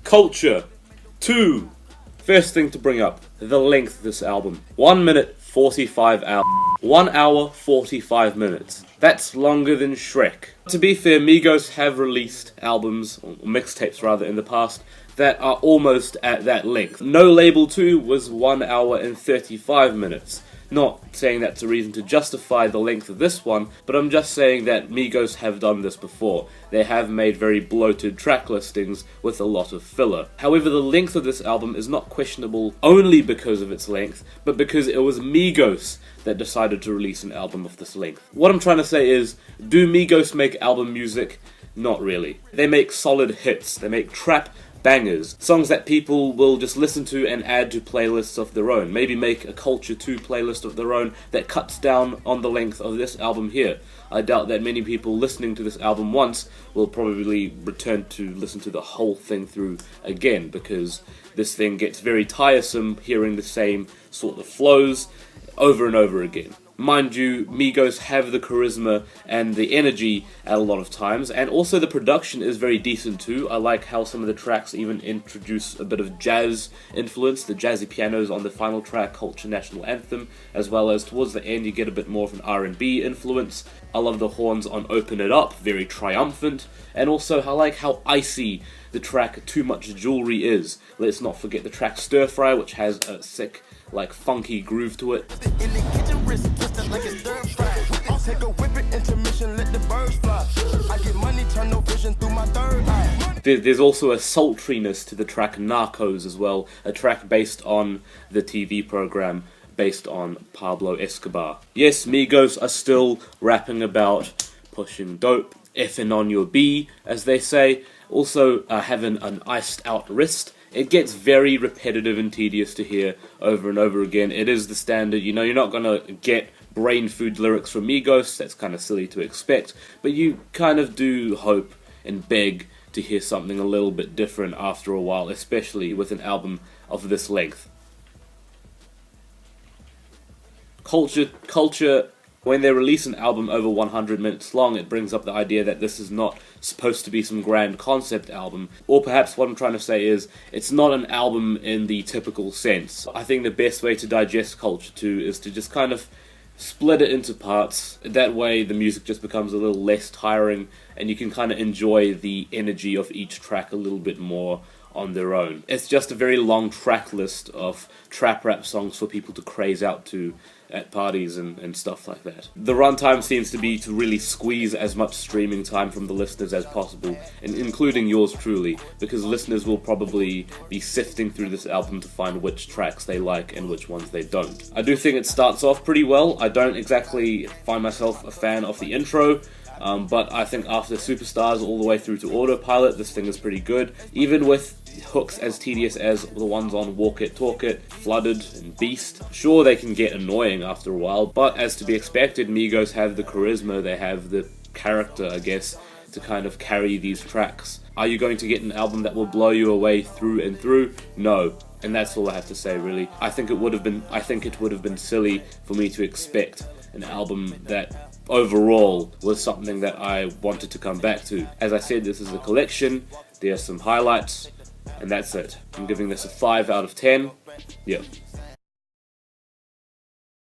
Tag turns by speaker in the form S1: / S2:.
S1: Culture. 2. First thing to bring up, the length of this album. 1 minute 45 hours. 1 hour 45 minutes. That's longer than Shrek. To be fair, Migos have released albums, or mixtapes rather, in the past that are almost at that length. No Label 2 was 1 hour and 35 minutes. Not saying that's a reason to justify the length of this one, but I'm just saying that Migos have done this before. They have made very bloated track listings with a lot of filler. However, the length of this album is not questionable only because of its length, but because it was Migos that decided to release an album of this length. What I'm trying to say is, do Migos make album music? Not really. They make solid hits. They make trap bangers, songs that people will just listen to and add to playlists of their own. Maybe make a Culture 2 playlist of their own that cuts down on the length of this album here. I doubt that many people listening to this album once will probably return to listen to the whole thing through again, because this thing gets very tiresome hearing the same sort of flows over and over again. Mind you, Migos have the charisma and the energy at a lot of times, and also the production is very decent too. I like how some of the tracks even introduce a bit of jazz influence, the jazzy pianos on the final track, Culture National Anthem, as well as towards the end you get a bit more of an R&B influence. I love the horns on Open It Up, very triumphant, and also I like how icy the track Too Much Jewelry is. Let's not forget the track Stir Fry, which has a sick, like, funky groove to it. There's also a sultriness to the track Narcos as well, a track based on the TV program based on Pablo Escobar. Yes, Migos are still rapping about pushing dope, effing on your B, as they say, also having an iced out wrist. It gets very repetitive and tedious to hear over and over again. It is the standard, you know, you're not gonna get brain food lyrics from Migos, that's kind of silly to expect, but you kind of do hope and beg to hear something a little bit different after a while, especially with an album of this length. Culture, when they release an album over 100 minutes long, it brings up the idea that this is not supposed to be some grand concept album. Or perhaps what I'm trying to say is, it's not an album in the typical sense. I think the best way to digest Culture 2 is to just kind of split it into parts. That way the music just becomes a little less tiring, and you can kind of enjoy the energy of each track a little bit more on their own. It's just a very long track list of trap rap songs for people to craze out to at parties and stuff like that. The runtime seems to be to really squeeze as much streaming time from the listeners as possible, and including yours truly, because listeners will probably be sifting through this album to find which tracks they like and which ones they don't. I do think it starts off pretty well. I don't exactly find myself a fan of the intro, but I think after Supastars all the way through to Autopilot, this thing is pretty good. Even with hooks as tedious as the ones on Walk It, Talk It, Flooded, and Beast. Sure, they can get annoying after a while, but as to be expected, Migos have the charisma, they have the character, I guess, to kind of carry these tracks. Are you going to get an album that will blow you away through and through? No. And that's all I have to say, really. I think it would have been silly for me to expect an album that overall was something that I wanted to come back to. As I said, this is a collection, there are some highlights, and that's it. I'm giving this a 5 out of 10. Yeah.